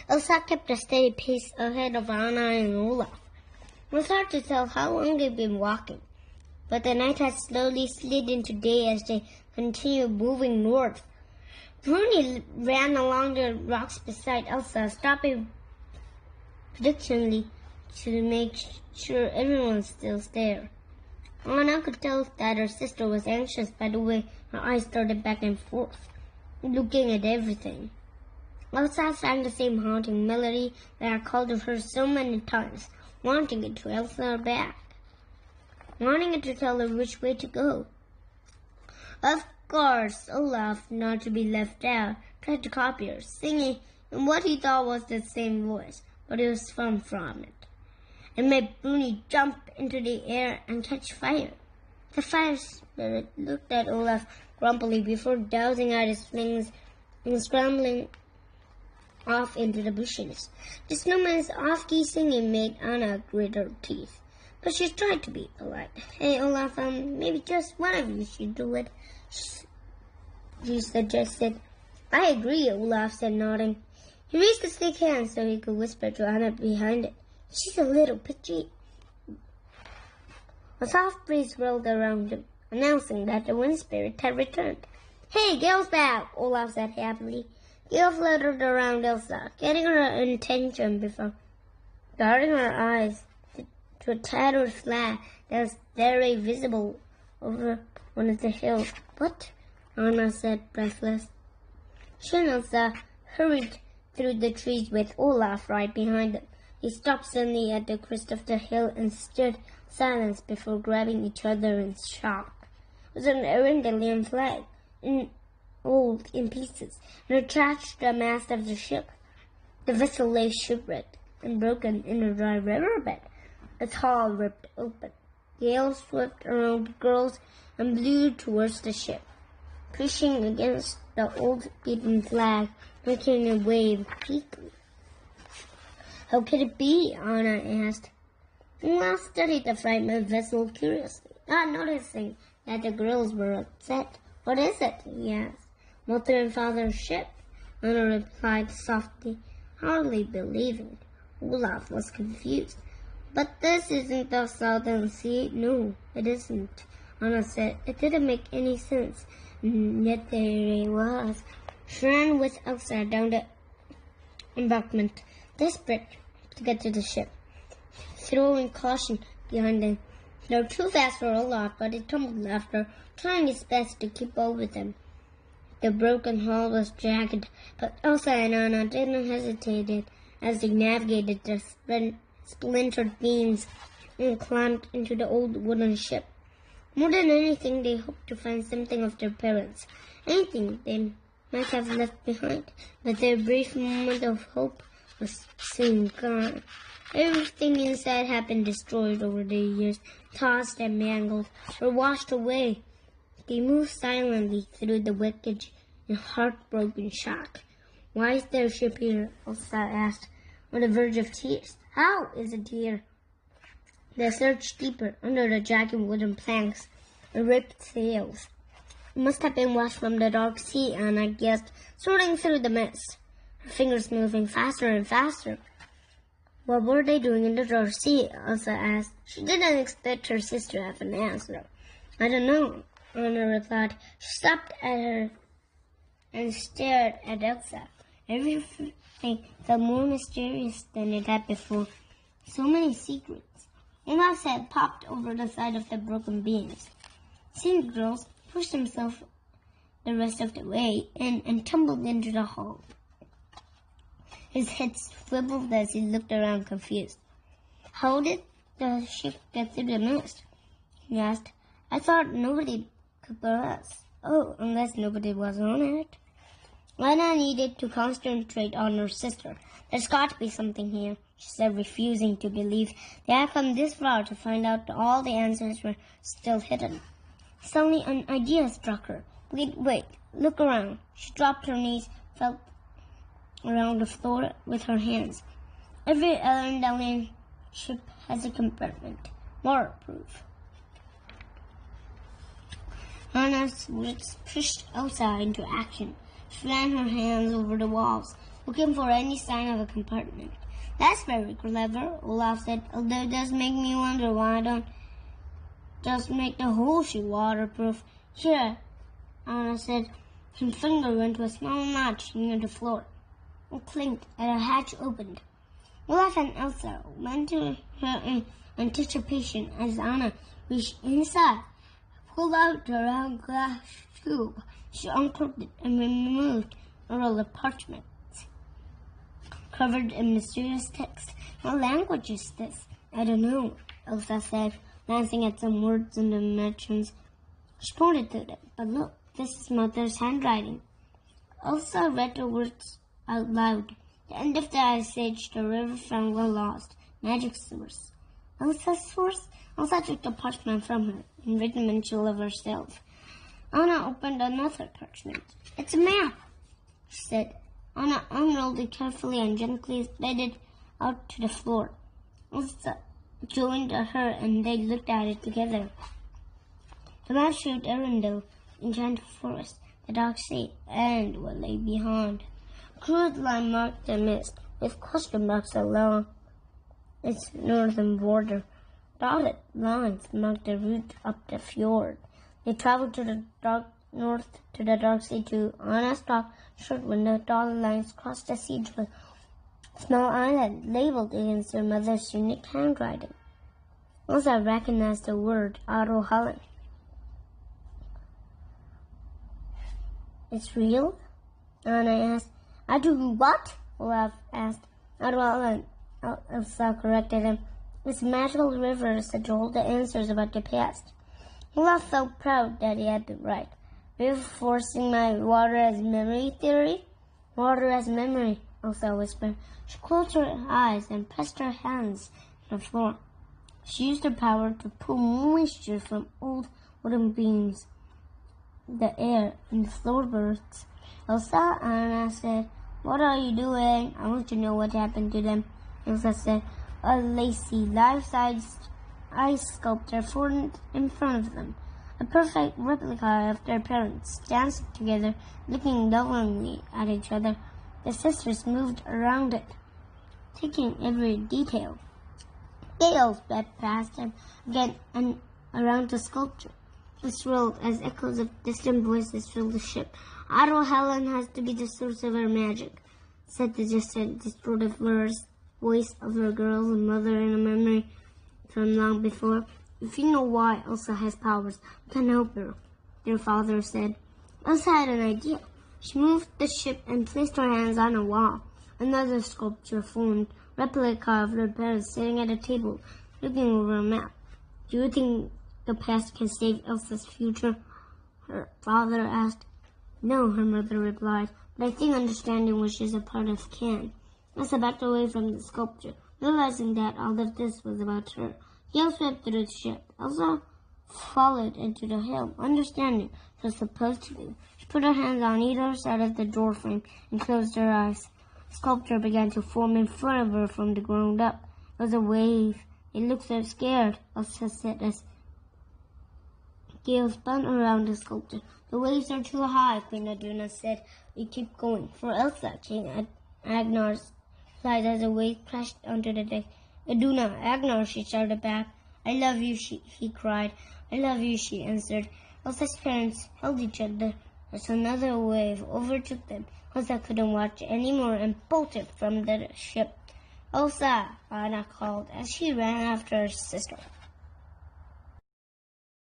Elsa kept a steady pace ahead of Anna and Olaf. It was hard to tell how long they'd been walking, but the night had slowly slid into day as they continued moving north. Bruni ran along the rocks beside Elsa, stopping predictably to make sure everyone was still there. Anna could tell that her sister was anxious by the way her eyes darted back and forth, looking at everything. Elsa sang the same haunting melody that had called to her so many times, wanting it to Elsa back, wanting it to tell her which way to go. Of course, Olaf, not to be left out, tried to copy her, singing in what he thought was the same voice, but it was far from it. It made Bruni jump into the air and catch fire. The fire spirit looked at Olaf grumpily before dousing out his wings and scrambling off into the bushes. The snowman's off-key singing made Anna grit her teeth, but she tried to be polite. Hey, Olaf, maybe just one of you should do it, she suggested. I agree, Olaf said, nodding. He raised his thick hand so he could whisper to Anna behind it. She's a little pitchy. A soft breeze rolled around him, announcing that the wind spirit had returned. Hey, Gail's back, Olaf said happily. Gail fluttered around Elsa, getting her attention before darting her eyes to a tattered flag that was very visible over one of the hills. What? Anna said, breathless. She and Elsa hurried through the trees with Olaf right behind them. They stopped suddenly at the crest of the hill and stood silent before grabbing each other in shock. It was an Arendelian flag, old in pieces, and attached to the mast of the ship. The vessel lay shipwrecked and broken in a dry riverbed. Its hull ripped open. Gale swept around the girls and blew towards the ship, pushing against the old beaten flag, making a wave quickly. How could it be? Anna asked. Olaf studied the fragment vessel curiously, not noticing that the girls were upset. What is it? He asked. Mother and father's ship, Anna replied softly, hardly believing. Olaf was confused. But this isn't the Southern Sea. No, it isn't, Anna said. It didn't make any sense. Yet there it was. She ran with Elsa down the embankment, desperate to get to the ship, throwing caution behind them. They were too fast for Olaf, but he tumbled after, trying his best to keep up with them. The broken hull was jagged, but Elsa and Anna didn't hesitate as they navigated the splintered beams and climbed into the old wooden ship. More than anything, they hoped to find something of their parents, anything they might have left behind, but their brief moment of hope was soon gone. Everything inside had been destroyed over the years, tossed and mangled, or washed away. They moved silently through the wreckage in heartbroken shock. Why is their ship here? Elsa asked, on the verge of tears. How is it here? They searched deeper under the jagged wooden planks and ripped sails. It must have been washed from the dark sea, Anna guessed, sorting through the mist, her fingers moving faster and faster. What were they doing in the dark sea? Elsa asked. She didn't expect her sister to have an answer. I don't know, Anna replied. She stopped at her and stared at Elsa. Everything felt more mysterious than it had before. So many secrets. Olaf's head popped over the side of the broken beams. Seeing the girls, pushed himself the rest of the way in and tumbled into the hull. His head swiveled as he looked around confused. How did the ship get through the mist? He asked. I thought nobody could but us. Oh, unless nobody was on it. Anna needed to concentrate on her sister. There's got to be something here, she said, refusing to believe they had come this far to find out that all the answers were still hidden. Suddenly an idea struck her. Wait, look around. She dropped her knees, felt around the floor with her hands. Every Arendelian ship has a compartment, waterproof. Anna's words pushed Elsa into action. She ran her hands over the walls, looking for any sign of a compartment. That's very clever, Olaf said, although it does make me wonder why I don't just make the whole ship waterproof. Here, Anna said. Her finger went to a small notch near the floor. It clinked, and a hatch opened. Olaf and Elsa went to her in anticipation as Anna reached inside, pulled out the round glass tube. She uncorked it and removed a roll of parchment covered in mysterious text. What language is this? I don't know, Elsa said, glancing at some words in the merchants. She pointed to them. But look, this is Mother's handwriting. Elsa read the words out loud. The end of the Ice Age, the river found the lost. Magic source. Elsa's source? Elsa took the parchment from her and read the mantle of herself. Anna opened another parchment. It's a map, she said. Anna unrolled it carefully and gently spread it out to the floor. Elsa joined her and they looked at it together. The map showed Arendelle, enchanted forest, the dark sea, and what lay beyond. A crude line marked the mist, with question marks along its northern border. Dotted lines marked the route up the fjord. They traveled to the north to the dark sea too. Anna stopped short when the dotted lines crossed the sea to a small island labeled against her mother's unique handwriting. Elsa recognized the word Otto-Holland. It's real? Anna asked. I do what? Olaf asked. Otto-Holland, Elsa corrected him. It's magical rivers that hold the answers about the past. Olaf felt proud that he had been right. Reinforcing my water as memory theory? Water as memory, Elsa whispered. She closed her eyes and pressed her hands on the floor. She used her power to pull moisture from old wooden beams, the air, and the floorboards. Elsa, Anna said, what are you doing? I want to know what happened to them. Elsa said, a lacy, life-size ice sculpture formed in front of them. A perfect replica of their parents, dancing together, looking lovingly at each other. The sisters moved around it, taking every detail. Gales swept past them again and around the sculpture. It thrilled as echoes of distant voices filled the ship. Otto-Holland has to be the source of our magic, said the distorted voice of her girl's mother in a memory from long before. If you know why Elsa has powers, we can help her, their father said. Elsa had an idea. She moved the ship and placed her hands on a wall. Another sculpture formed, replica of her parents sitting at a table, looking over a map. Do you think the past can save Elsa's future? Her father asked. No, her mother replied, but I think understanding which is a part of can. Elsa backed away from the sculpture, realizing that all of this was about her. Gale swept through the ship. Elsa followed into the helm, understanding what was supposed to do. She put her hands on either side of the doorframe and closed her eyes. The sculpture began to form in front of her from the ground up. It was a wave. It looked so scared, Elsa said as Gale spun around the sculpture. The waves are too high, Queen Aduna said. We keep going. For Elsa, King Agnar sighed as the wave crashed onto the deck. Aduna, Agnar, she shouted back. I love you, he cried. I love you, she answered. Elsa's parents held each other as another wave overtook them. Elsa couldn't watch anymore and bolted from the ship. Elsa, Anna called as she ran after her sister.